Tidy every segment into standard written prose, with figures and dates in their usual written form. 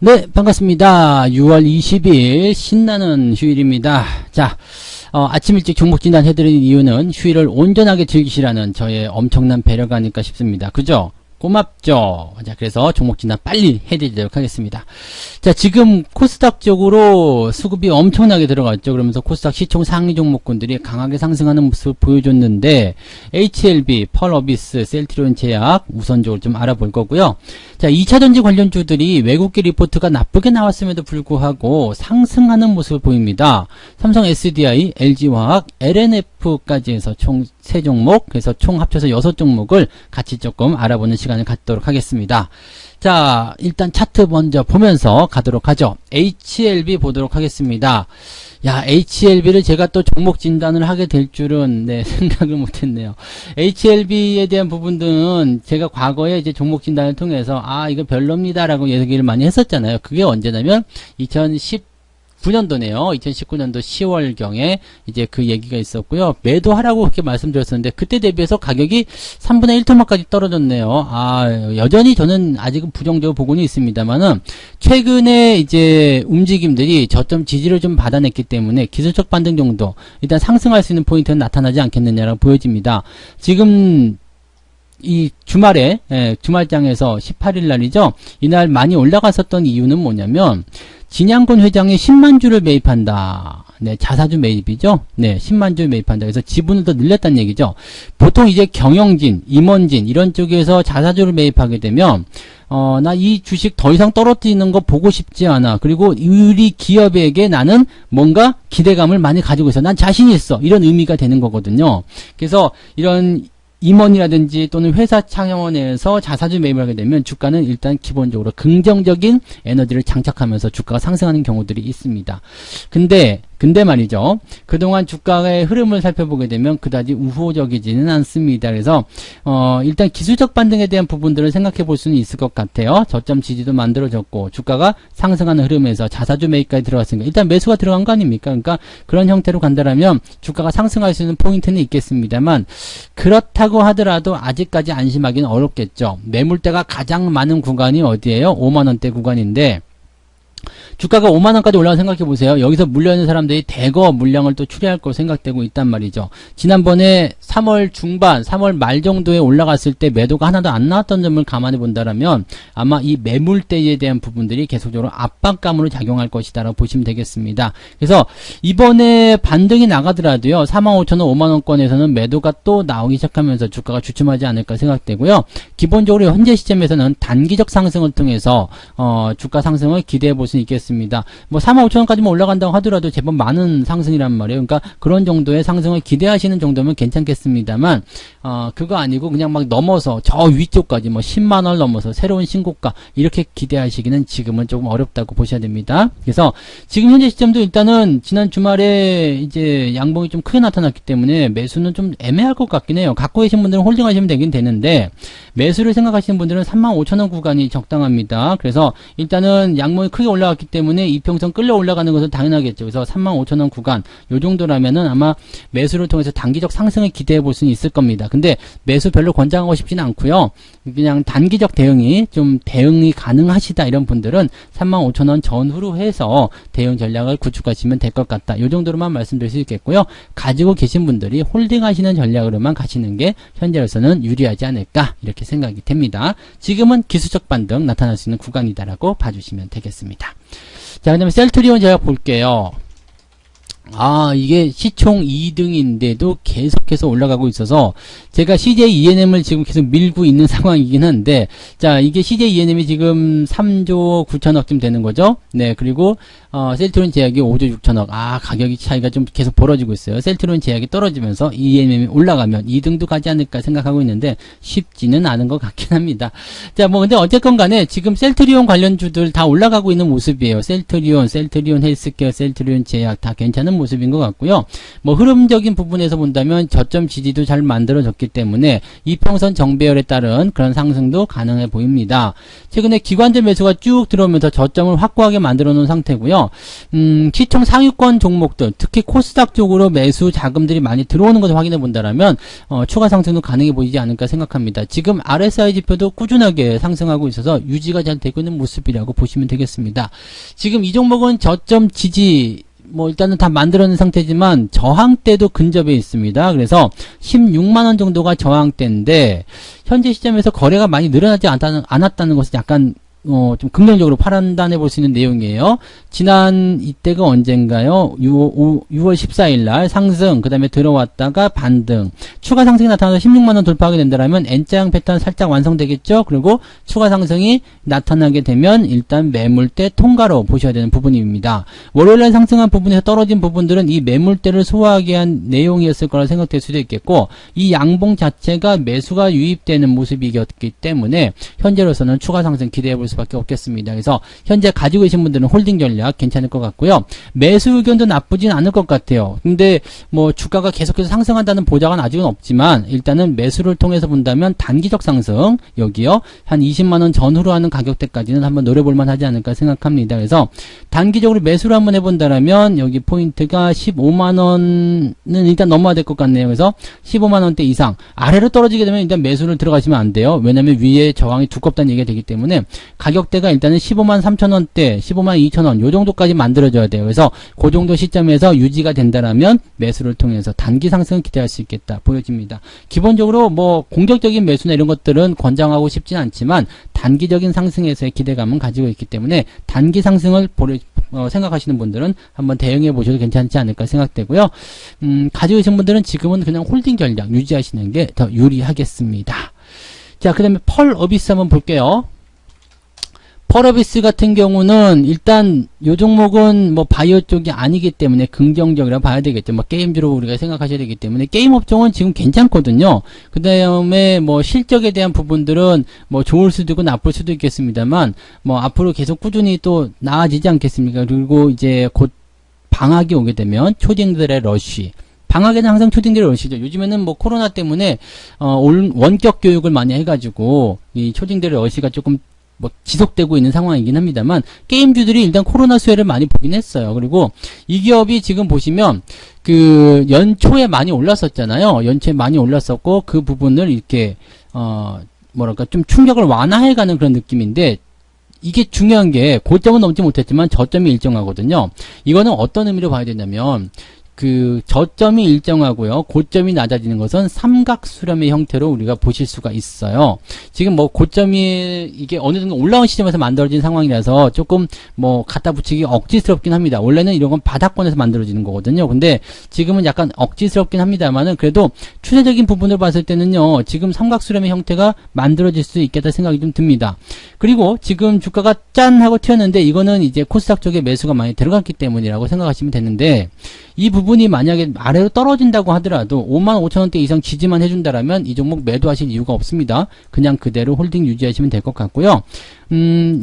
네, 반갑습니다. 6월 20일 신나는 휴일입니다. 자, 아침 일찍 종목 진단 해드리는 이유는 휴일을 온전하게 즐기시라는 저의 엄청난 배려가 아닐까 싶습니다. 그죠? 고맙죠? 자, 그래서 종목 진단 빨리 해드리도록 하겠습니다. 자, 지금 코스닥 쪽으로 수급이 엄청나게 들어갔죠. 그러면서 코스닥 시총 상위 종목군들이 강하게 상승하는 모습을 보여줬는데, HLB, 펄어비스, 셀트리온 제약 우선적으로 좀 알아볼 거고요. 자, 2차전지 관련주들이 외국계 리포트가 나쁘게 나왔음에도 불구하고 상승하는 모습을 보입니다. 삼성 SDI, LG화학, LNF까지 해서 총 3종목, 그래서 총 합쳐서 6종목을 같이 조금 알아보는 시간을 갖도록 하겠습니다. 자, 일단 차트 먼저 보면서 가도록 하죠. HLB 보도록 하겠습니다. 야, HLB를 제가 또 종목 진단을 하게 될 줄은, 네, 생각을 못했네요. HLB에 대한 부분들은 제가 과거에 이제 종목 진단을 통해서, 이거 별로입니다라고 얘기를 많이 했었잖아요. 그게 언제냐면, 2019년도네요. 2019년도 10월경에 이제 그 얘기가 있었고요. 매도하라고 그렇게 말씀드렸었는데, 그때 대비해서 가격이 3분의 1토막까지 떨어졌네요. 여전히 저는 아직은 부정적으로 보고는 있습니다만은, 최근에 이제 움직임들이 저점 지지를 좀 받아냈기 때문에 기술적 반등 정도, 일단 상승할 수 있는 포인트는 나타나지 않겠느냐라고 보여집니다. 지금, 이 주말에, 주말장에서 18일 날이죠. 이날 많이 올라갔었던 이유는 뭐냐면, 진양권 회장이 10만 주를 매입한다. 네, 자사주 매입이죠. 네, 10만 주 매입한다. 그래서 지분을 더 늘렸다는 얘기죠. 보통 이제 경영진, 임원진 이런 쪽에서 자사주를 매입하게 되면 나 이 주식 더 이상 떨어지는 거 보고 싶지 않아. 그리고 우리 기업에게 나는 뭔가 기대감을 많이 가지고 있어. 난 자신 있어. 이런 의미가 되는 거거든요. 그래서 이런 임원이라든지 또는 회사 차원에서 자사주 매입을 하게 되면 주가는 일단 기본적으로 긍정적인 에너지를 장착하면서 주가가 상승하는 경우들이 있습니다. 근데 말이죠. 그동안 주가의 흐름을 살펴보게 되면 그다지 우호적이지는 않습니다. 그래서 일단 기술적 반등에 대한 부분들을 생각해 볼 수는 있을 것 같아요. 저점 지지도 만들어졌고 주가가 상승하는 흐름에서 자사주 매입까지 들어갔으니까 일단 매수가 들어간 거 아닙니까? 그러니까 그런 형태로 간다라면 주가가 상승할 수 있는 포인트는 있겠습니다만 그렇다고 하더라도 아직까지 안심하기는 어렵겠죠. 매물대가 가장 많은 구간이 어디예요? 5만원대 구간인데 주가가 5만원까지 올라가 생각해보세요. 여기서 물려있는 사람들이 대거 물량을 또 추리할 거 생각되고 있단 말이죠. 지난번에 3월 중반, 3월 말 정도에 올라갔을 때 매도가 하나도 안 나왔던 점을 감안해 본다라면 아마 이 매물대에 대한 부분들이 계속적으로 압박감으로 작용할 것이다라고 보시면 되겠습니다. 그래서 이번에 반등이 나가더라도요. 45,000원, 5만원권에서는 매도가 또 나오기 시작하면서 주가가 주춤하지 않을까 생각되고요. 기본적으로 현재 시점에서는 단기적 상승을 통해서 주가 상승을 기대해 볼 수 있겠습니다. 뭐 45,000원까지만 올라간다고 하더라도 제법 많은 상승이란 말이에요. 그러니까 그런 정도의 상승을 기대하시는 정도면 괜찮겠습니다만 그거 아니고 그냥 막 넘어서 저 위쪽까지 뭐 10만원을 넘어서 새로운 신고가 이렇게 기대하시기는 지금은 조금 어렵다고 보셔야 됩니다. 그래서 지금 현재 시점도 일단은 지난 주말에 이제 양봉이 좀 크게 나타났기 때문에 매수는 좀 애매할 것 같긴 해요. 갖고 계신 분들은 홀딩하시면 되긴 되는데 매수를 생각하시는 분들은 35,000원 구간이 적당합니다. 그래서 일단은 양봉이 크게 올라갔기 때문에 이평선 끌려 올라가는 것은 당연하겠죠. 그래서 35,000원 구간 요 정도라면은 아마 매수를 통해서 단기적 상승을 기대해 볼 수는 있을 겁니다. 근데 매수 별로 권장하고 싶지는 않고요. 그냥 단기적 대응이 가능하시다 이런 분들은 35,000원 전후로 해서 대응 전략을 구축하시면 될 것 같다. 요 정도로만 말씀드릴 수 있겠고요. 가지고 계신 분들이 홀딩하시는 전략으로만 가시는 게 현재로서는 유리하지 않을까 이렇게 생각이 됩니다. 지금은 기술적 반등 나타날 수 있는 구간이다라고 봐주시면 되겠습니다. 자, 그 다음에 셀트리온 제가 볼게요. 이게 시총 2등인데도 계속해서 올라가고 있어서 제가 CJ ENM을 지금 계속 밀고 있는 상황이긴 한데 자, 이게 CJ ENM이 지금 3조 9천억쯤 되는 거죠. 네, 그리고 셀트리온 제약이 5조 6천억. 가격이 차이가 좀 계속 벌어지고 있어요. 셀트리온 제약이 떨어지면서 ENM이 올라가면 2등도 가지 않을까 생각하고 있는데 쉽지는 않은 것 같긴 합니다. 자, 뭐 근데 어쨌건 간에 지금 셀트리온 관련주들 다 올라가고 있는 모습이에요. 셀트리온 헬스케어, 셀트리온 제약 다 괜찮은 모습인 것 같고요. 뭐 흐름적인 부분에서 본다면 저점 지지도 잘 만들어졌기 때문에 이평선 정배열에 따른 그런 상승도 가능해 보입니다. 최근에 기관들 매수가 쭉 들어오면서 저점을 확고하게 만들어 놓은 상태고요. 시총 상위권 종목들, 특히 코스닥 쪽으로 매수 자금들이 많이 들어오는 것을 확인해 본다라면 추가 상승도 가능해 보이지 않을까 생각합니다. 지금 RSI 지표도 꾸준하게 상승하고 있어서 유지가 잘 되고 있는 모습이라고 보시면 되겠습니다. 지금 이 종목은 저점 지지 뭐 일단은 다 만들어낸 상태지만 저항대도 근접해 있습니다. 그래서 16만원 정도가 저항대인데 현재 시점에서 거래가 많이 늘어나지 않았다는 것은 약간 좀 긍정적으로 판단해 볼 수 있는 내용이에요. 지난 이때가 언젠가요? 6월 14일 날 상승, 그 다음에 들어왔다가 반등, 추가 상승이 나타나서 16만원 돌파하게 된다면 N자형 패턴 살짝 완성되겠죠? 그리고 추가 상승이 나타나게 되면 일단 매물대 통과로 보셔야 되는 부분입니다. 월요일날 상승한 부분에서 떨어진 부분들은 이 매물대를 소화하게 한 내용이었을 거라 생각될 수도 있겠고, 이 양봉 자체가 매수가 유입되는 모습이었기 때문에 현재로서는 추가 상승 기대해 볼 수밖에 없겠습니다. 그래서 현재 가지고 계신 분들은 홀딩 전략 괜찮을 것 같고요. 매수 의견도 나쁘진 않을 것 같아요. 근데 뭐 주가가 계속해서 상승한다는 보장은 아직은 없지만 일단은 매수를 통해서 본다면 단기적 상승, 여기요 한 20만원 전후로 하는 가격대까지는 한번 노려볼 만하지 않을까 생각합니다. 그래서 단기적으로 매수를 한번 해본다라면 여기 포인트가 15만원은 일단 넘어야 될 것 같네요. 그래서 15만원대 이상 아래로 떨어지게 되면 일단 매수를 들어가시면 안 돼요. 왜냐면 위에 저항이 두껍다는 얘기가 되기 때문에 가격대가 일단은 15만 3천원대, 15만 2천원 요 정도까지 만들어져야 돼요. 그래서 그 정도 시점에서 유지가 된다라면 매수를 통해서 단기 상승을 기대할 수 있겠다 보여집니다. 기본적으로 뭐 공격적인 매수나 이런 것들은 권장하고 싶진 않지만 단기적인 상승에서의 기대감은 가지고 있기 때문에 단기 상승을 생각하시는 분들은 한번 대응해 보셔도 괜찮지 않을까 생각되고요. 가지고 계신 분들은 지금은 그냥 홀딩 전략 유지하시는 게 더 유리하겠습니다. 자, 그 다음에 펄어비스 한번 볼게요. 펄어비스 같은 경우는 일단 요 종목은 뭐 바이오 쪽이 아니기 때문에 긍정적이라 봐야 되겠죠. 뭐 게임주로 우리가 생각하셔야 되기 때문에 게임 업종은 지금 괜찮거든요. 그 다음에 뭐 실적에 대한 부분들은 뭐 좋을 수도 있고 나쁠 수도 있겠습니다만 뭐 앞으로 계속 꾸준히 또 나아지지 않겠습니까? 그리고 이제 곧 방학이 오게 되면 초딩들의 러쉬, 방학에는 항상 초딩들의 러쉬죠. 요즘에는 뭐 코로나 때문에 원격 교육을 많이 해가지고 이 초딩들의 러쉬가 조금 뭐 지속되고 있는 상황이긴 합니다만 게임주들이 일단 코로나 수혜를 많이 보긴 했어요. 그리고 이 기업이 지금 보시면 그 연초에 많이 올랐었잖아요. 연초에 많이 올랐었고 그 부분을 이렇게 뭐랄까 좀 충격을 완화해가는 그런 느낌인데, 이게 중요한 게 고점은 넘지 못했지만 저점이 일정하거든요. 이거는 어떤 의미로 봐야 되냐면 그 저점이 일정하고요, 고점이 낮아지는 것은 삼각수렴의 형태로 우리가 보실 수가 있어요. 지금 뭐 고점이 이게 어느 정도 올라온 시점에서 만들어진 상황이라서 조금 뭐 갖다 붙이기 억지스럽긴 합니다. 원래는 이런 건 바닥권에서 만들어지는 거거든요. 근데 지금은 약간 억지스럽긴 합니다만은 그래도 추세적인 부분을 봤을 때는요, 지금 삼각수렴의 형태가 만들어질 수 있겠다 생각이 좀 듭니다. 그리고 지금 주가가 짠 하고 튀었는데 이거는 이제 코스닥 쪽에 매수가 많이 들어갔기 때문이라고 생각하시면 되는데, 이 부분이 만약에 아래로 떨어진다고 하더라도 55,000원대 이상 지지만 해준다라면 이 종목 매도하실 이유가 없습니다. 그냥 그대로 홀딩 유지하시면 될 것 같고요.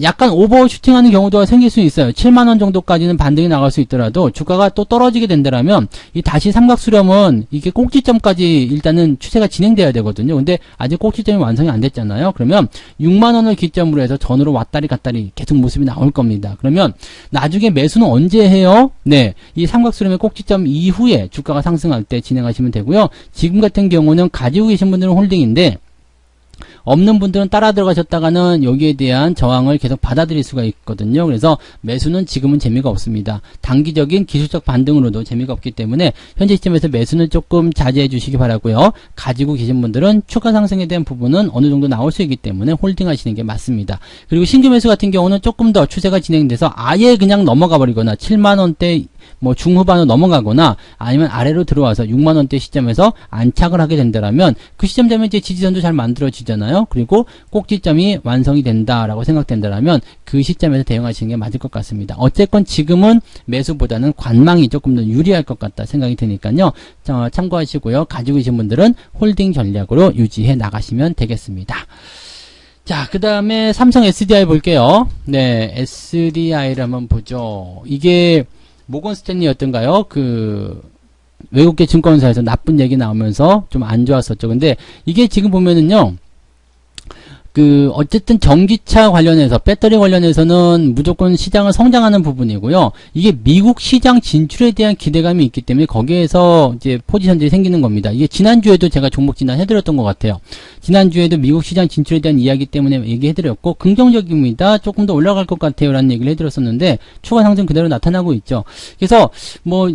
약간 오버슈팅하는 경우도 생길 수 있어요. 7만원 정도까지는 반등이 나갈 수 있더라도 주가가 또 떨어지게 된다라면 이 다시 삼각수렴은 이게 꼭지점까지 일단은 추세가 진행돼야 되거든요. 근데 아직 꼭지점이 완성이 안 됐잖아요. 그러면 6만원을 기점으로 해서 전으로 왔다리 갔다리 계속 모습이 나올 겁니다. 그러면 나중에 매수는 언제 해요? 네, 이 삼각수렴의 꼭지점 이후에 주가가 상승할 때 진행하시면 되고요. 지금 같은 경우는 가지고 계신 분들은 홀딩인데 없는 분들은 따라 들어가셨다가는 여기에 대한 저항을 계속 받아들일 수가 있거든요. 그래서 매수는 지금은 재미가 없습니다. 단기적인 기술적 반등으로도 재미가 없기 때문에 현재 시점에서 매수는 조금 자제해 주시기 바라고요. 가지고 계신 분들은 추가 상승에 대한 부분은 어느 정도 나올 수 있기 때문에 홀딩 하시는 게 맞습니다. 그리고 신규 매수 같은 경우는 조금 더 추세가 진행돼서 아예 그냥 넘어가 버리거나 7만원대 뭐 중후반으로 넘어가거나 아니면 아래로 들어와서 6만원대 시점에서 안착을 하게 된다라면 그 시점 되면 이제 지지선도 잘 만들어지잖아요. 그리고 꼭지점이 완성이 된다라고 생각된다라면 그 시점에서 대응하시는 게 맞을 것 같습니다. 어쨌건 지금은 매수보다는 관망이 조금 더 유리할 것 같다 생각이 드니까요. 참고하시고요. 가지고 계신 분들은 홀딩 전략으로 유지해 나가시면 되겠습니다. 자, 그 다음에 삼성 SDI 볼게요. 네, SDI를 한번 보죠. 이게 모건 스탠리였던가요? 외국계 증권사에서 나쁜 얘기 나오면서 좀 안 좋았었죠. 근데 이게 지금 보면은요, 어쨌든 전기차 관련해서, 배터리 관련해서는 무조건 시장을 성장하는 부분이고요. 이게 미국 시장 진출에 대한 기대감이 있기 때문에 거기에서 이제 포지션들이 생기는 겁니다. 이게 지난주에도 제가 종목 진단 해드렸던 것 같아요. 지난주에도 미국 시장 진출에 대한 이야기 때문에 얘기해드렸고, 긍정적입니다. 조금 더 올라갈 것 같아요. 라는 얘기를 해드렸었는데, 추가 상승 그대로 나타나고 있죠. 그래서,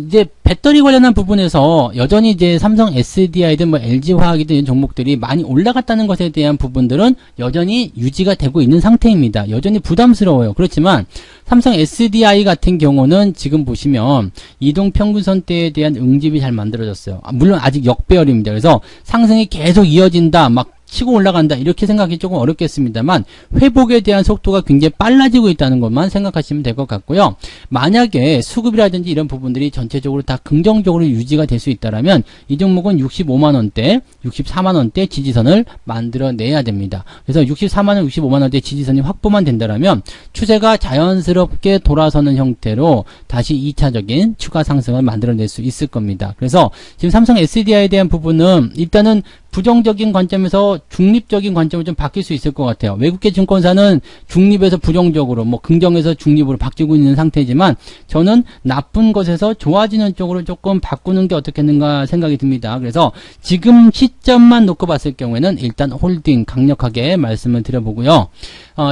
이제 배터리 관련한 부분에서 여전히 이제 삼성 SDI든 LG화학이든 이런 종목들이 많이 올라갔다는 것에 대한 부분들은 여전히 유지가 되고 있는 상태입니다. 여전히 부담스러워요. 그렇지만 삼성 SDI 같은 경우는 지금 보시면 이동평균선대에 대한 응집이 잘 만들어졌어요. 물론 아직 역배열입니다. 그래서 상승이 계속 이어진다, 치고 올라간다 이렇게 생각하기 조금 어렵겠습니다만 회복에 대한 속도가 굉장히 빨라지고 있다는 것만 생각하시면 될 것 같고요. 만약에 수급이라든지 이런 부분들이 전체적으로 다 긍정적으로 유지가 될 수 있다라면 이 종목은 65만원대, 64만원대 지지선을 만들어내야 됩니다. 그래서 64만원, 65만원대 지지선이 확보만 된다라면 추세가 자연스럽게 돌아서는 형태로 다시 2차적인 추가 상승을 만들어낼 수 있을 겁니다. 그래서 지금 삼성 SDI에 대한 부분은 일단은 부정적인 관점에서 중립적인 관점으로 좀 바뀔 수 있을 것 같아요. 외국계 증권사는 중립에서 부정적으로, 긍정에서 중립으로 바뀌고 있는 상태지만 저는 나쁜 것에서 좋아지는 쪽으로 조금 바꾸는 게 어떻겠는가 생각이 듭니다. 그래서 지금 시점만 놓고 봤을 경우에는 일단 홀딩 강력하게 말씀을 드려보고요.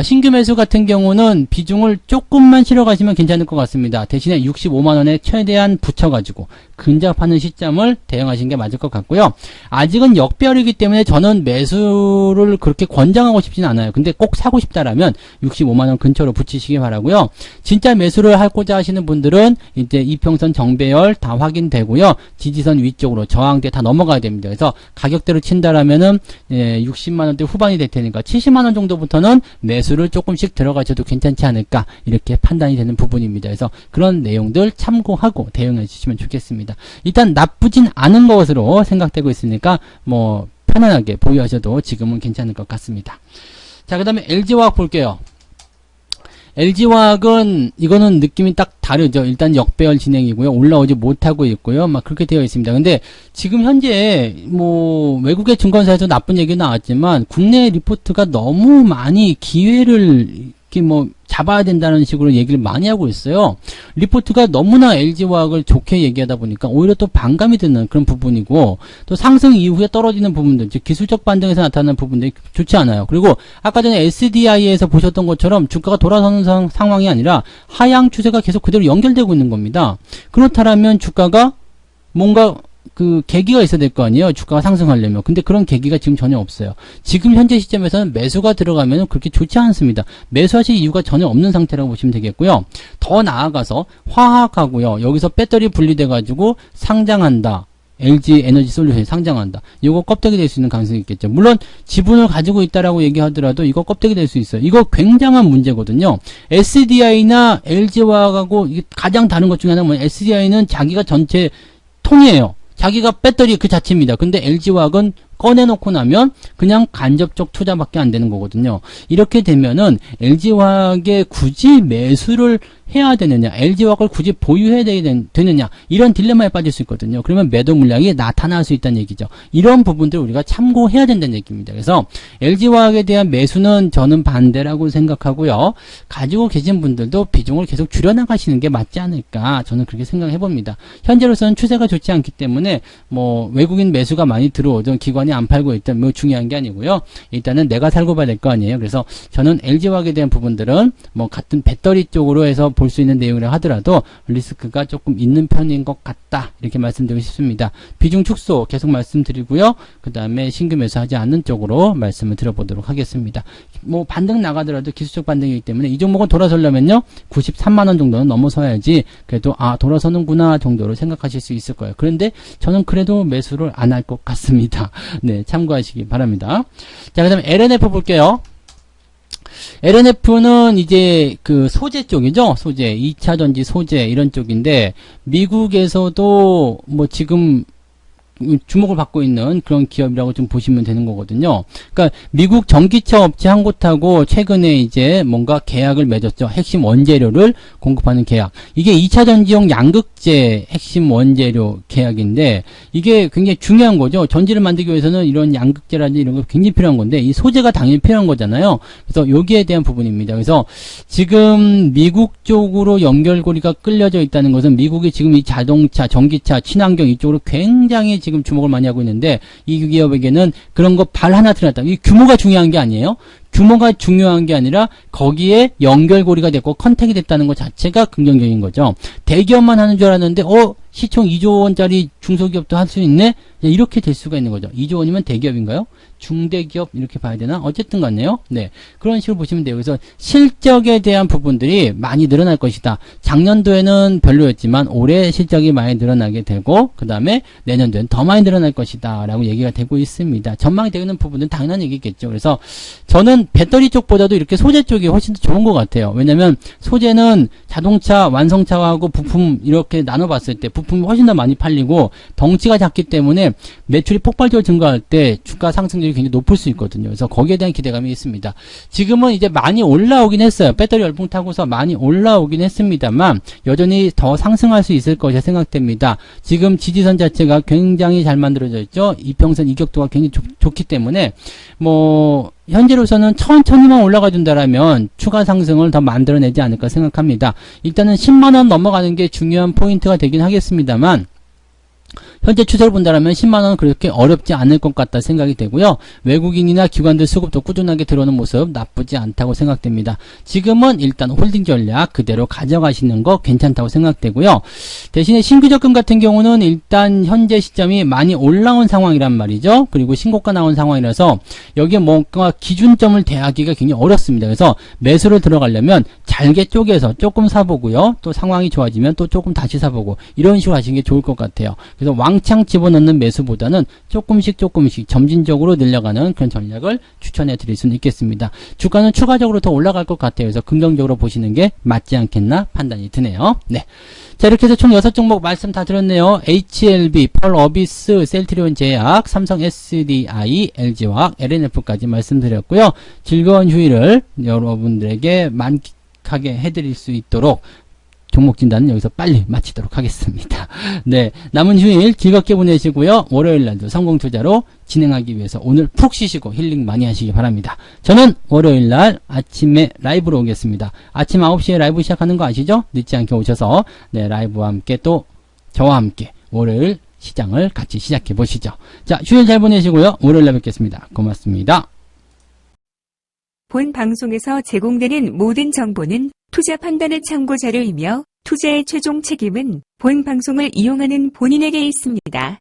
신규 매수 같은 경우는 비중을 조금만 실어 가시면 괜찮을 것 같습니다. 대신에 65만원에 최대한 붙여가지고 근접하는 시점을 대응하시는 게 맞을 것 같고요. 아직은 역배열이기 때문에 저는 매수를 그렇게 권장하고 싶진 않아요. 근데 꼭 사고 싶다라면 65만원 근처로 붙이시기 바라고요. 진짜 매수를 하고자 하시는 분들은 이제 이평선 정배열 다 확인되고요. 지지선 위쪽으로 저항대 다 넘어가야 됩니다. 그래서 가격대로 친다라면은 60만원대 후반이 될 테니까 70만원 정도부터는 매수를 조금씩 들어가셔도 괜찮지 않을까 이렇게 판단이 되는 부분입니다. 그래서 그런 내용들 참고하고 대응해 주시면 좋겠습니다. 일단 나쁘진 않은 것으로 생각되고 있으니까 편안하게 보유하셔도 지금은 괜찮을 것 같습니다. 자, 그 다음에 LG화학 볼게요. LG화학은 이거는 느낌이 딱 다르죠. 일단 역배열 진행이고요. 올라오지 못하고 있고요. 그렇게 되어 있습니다. 근데 지금 현재 외국의 증권사에서 나쁜 얘기 나왔지만 국내 리포트가 너무 많이 기회를 이렇게 잡아야 된다는 식으로 얘기를 많이 하고 있어요. 리포트가 너무나 LG화학을 좋게 얘기하다 보니까 오히려 또 반감이 드는 그런 부분이고, 또 상승 이후에 떨어지는 부분들, 즉 기술적 반등에서 나타나는 부분들이 좋지 않아요. 그리고 아까 전에 SDI에서 보셨던 것처럼 주가가 돌아서는 상황이 아니라 하향 추세가 계속 그대로 연결되고 있는 겁니다. 그렇다면 주가가 뭔가 계기가 있어야 될 거 아니에요. 주가가 상승하려면. 근데 그런 계기가 지금 전혀 없어요. 지금 현재 시점에서는 매수가 들어가면 그렇게 좋지 않습니다. 매수하실 이유가 전혀 없는 상태라고 보시면 되겠고요. 더 나아가서 화학하고요. 여기서 배터리 분리돼가지고 상장한다. LG 에너지 솔루션이 상장한다. 이거 껍데기 될 수 있는 가능성이 있겠죠. 물론 지분을 가지고 있다라고 얘기하더라도 이거 껍데기 될 수 있어요. 이거 굉장한 문제거든요. SDI나 LG화학하고 가장 다른 것 중에 하나는 SDI는 자기가 전체 통이에요. 자기가 배터리 그 자체입니다. 근데 LG화학은 꺼내놓고 나면 그냥 간접적 투자밖에 안 되는 거거든요. 이렇게 되면은 LG화학에 굳이 매수를 해야 되느냐, LG화학을 굳이 보유해야 되느냐, 이런 딜레마에 빠질 수 있거든요. 그러면 매도 물량이 나타날 수 있다는 얘기죠. 이런 부분들을 우리가 참고해야 된다는 얘기입니다. 그래서 LG화학에 대한 매수는 저는 반대라고 생각하고요. 가지고 계신 분들도 비중을 계속 줄여나가시는 게 맞지 않을까, 저는 그렇게 생각해 봅니다. 현재로서는 추세가 좋지 않기 때문에 외국인 매수가 많이 들어오든 기관이 안 팔고 있든 중요한 게 아니고요. 일단은 내가 살고 봐야 될 거 아니에요. 그래서 저는 LG화학에 대한 부분들은 같은 배터리 쪽으로 해서 볼 수 있는 내용이라 하더라도 리스크가 조금 있는 편인 것 같다, 이렇게 말씀드리고 싶습니다. 비중 축소 계속 말씀드리고요. 그 다음에 신규 매수하지 않는 쪽으로 말씀을 드려보도록 하겠습니다. 반등 나가더라도 기술적 반등이기 때문에 이 종목은 돌아서려면요 93만원 정도는 넘어서야지 그래도 돌아서는구나 정도로 생각하실 수 있을 거예요. 그런데 저는 그래도 매수를 안 할 것 같습니다. 네, 참고하시기 바랍니다. 자, 그 다음에 LNF 볼게요. LNF는 이제 소재 쪽이죠. 소재, 2차전지 소재 이런 쪽인데, 미국에서도 지금 주목을 받고 있는 그런 기업이라고 좀 보시면 되는 거거든요. 그러니까 미국 전기차 업체 한 곳하고 최근에 이제 뭔가 계약을 맺었죠. 핵심 원재료를 공급하는 계약. 이게 2차 전지용 양극재 핵심 원재료 계약인데 이게 굉장히 중요한 거죠. 전지를 만들기 위해서는 이런 양극재라든지 이런 거 굉장히 필요한 건데 이 소재가 당연히 필요한 거잖아요. 그래서 여기에 대한 부분입니다. 그래서 지금 미국 쪽으로 연결고리가 끌려져 있다는 것은 미국이 지금 이 자동차, 전기차, 친환경 이쪽으로 굉장히 지금 주목을 많이 하고 있는데 이 기업에게는 그런 거 발 하나 들어갔다. 이 규모가 중요한 게 아니에요. 규모가 중요한 게 아니라 거기에 연결고리가 됐고 컨택이 됐다는 것 자체가 긍정적인 거죠. 대기업만 하는 줄 알았는데 시총 2조 원짜리 중소기업도 할 수 있네? 이렇게 될 수가 있는 거죠. 2조 원이면 대기업인가요? 중대기업 이렇게 봐야 되나? 어쨌든 같네요. 네, 그런 식으로 보시면 돼요. 그래서 실적에 대한 부분들이 많이 늘어날 것이다. 작년도에는 별로였지만 올해 실적이 많이 늘어나게 되고 그 다음에 내년도에는 더 많이 늘어날 것이다 라고 얘기가 되고 있습니다. 전망이 되는 부분은 당연한 얘기겠죠. 그래서 저는 배터리 쪽보다도 이렇게 소재 쪽이 훨씬 더 좋은 것 같아요. 왜냐면 소재는 자동차 완성차하고 부품 이렇게 나눠봤을 때 부품이 훨씬 더 많이 팔리고 덩치가 작기 때문에 매출이 폭발적으로 증가할 때 주가 상승률이 굉장히 높을 수 있거든요. 그래서 거기에 대한 기대감이 있습니다. 지금은 이제 많이 올라오긴 했어요. 배터리 열풍 타고서 많이 올라오긴 했습니다만 여전히 더 상승할 수 있을 것이 생각됩니다. 지금 지지선 자체가 굉장히 잘 만들어져 있죠. 이평선 이격도가 굉장히 좋기 때문에 현재로서는 천천히만 올라가 준다라면 추가 상승을 더 만들어내지 않을까 생각합니다. 일단은 10만원 넘어가는 게 중요한 포인트가 되긴 하겠습니다만 현재 추세를 본다면 10만원은 그렇게 어렵지 않을 것 같다 생각이 되고요. 외국인이나 기관들 수급도 꾸준하게 들어오는 모습 나쁘지 않다고 생각됩니다. 지금은 일단 홀딩 전략 그대로 가져가시는 거 괜찮다고 생각되고요. 대신에 신규 적금 같은 경우는 일단 현재 시점이 많이 올라온 상황이란 말이죠. 그리고 신고가 나온 상황이라서 여기에 뭔가 기준점을 대하기가 굉장히 어렵습니다. 그래서 매수를 들어가려면 잘게 쪼개서 조금 사보고요. 또 상황이 좋아지면 또 조금 다시 사보고 이런 식으로 하시는 게 좋을 것 같아요. 그래서 왕창 집어넣는 매수보다는 조금씩 점진적으로 늘려가는 그런 전략을 추천해 드릴 수는 있겠습니다. 주가는 추가적으로 더 올라갈 것 같아요. 그래서 긍정적으로 보시는 게 맞지 않겠나 판단이 드네요. 네. 자, 이렇게 해서 총 6종목 말씀 다 드렸네요. HLB, 펄어비스, 셀트리온 제약, 삼성 SDI, LG화학, LNF까지 말씀드렸고요. 즐거운 휴일을 여러분들에게 만끽하게 해드릴 수 있도록 종목 진단은 여기서 빨리 마치도록 하겠습니다. 네, 남은 휴일 즐겁게 보내시고요. 월요일날도 성공투자로 진행하기 위해서 오늘 푹 쉬시고 힐링 많이 하시기 바랍니다. 저는 월요일날 아침에 라이브로 오겠습니다. 아침 9시에 라이브 시작하는 거 아시죠? 늦지 않게 오셔서 네, 라이브와 함께 또 저와 함께 월요일 시장을 같이 시작해 보시죠. 자, 휴일 잘 보내시고요. 월요일날 뵙겠습니다. 고맙습니다. 본 방송에서 제공되는 모든 정보는 투자 판단의 참고 자료이며 투자의 최종 책임은 본 방송을 이용하는 본인에게 있습니다.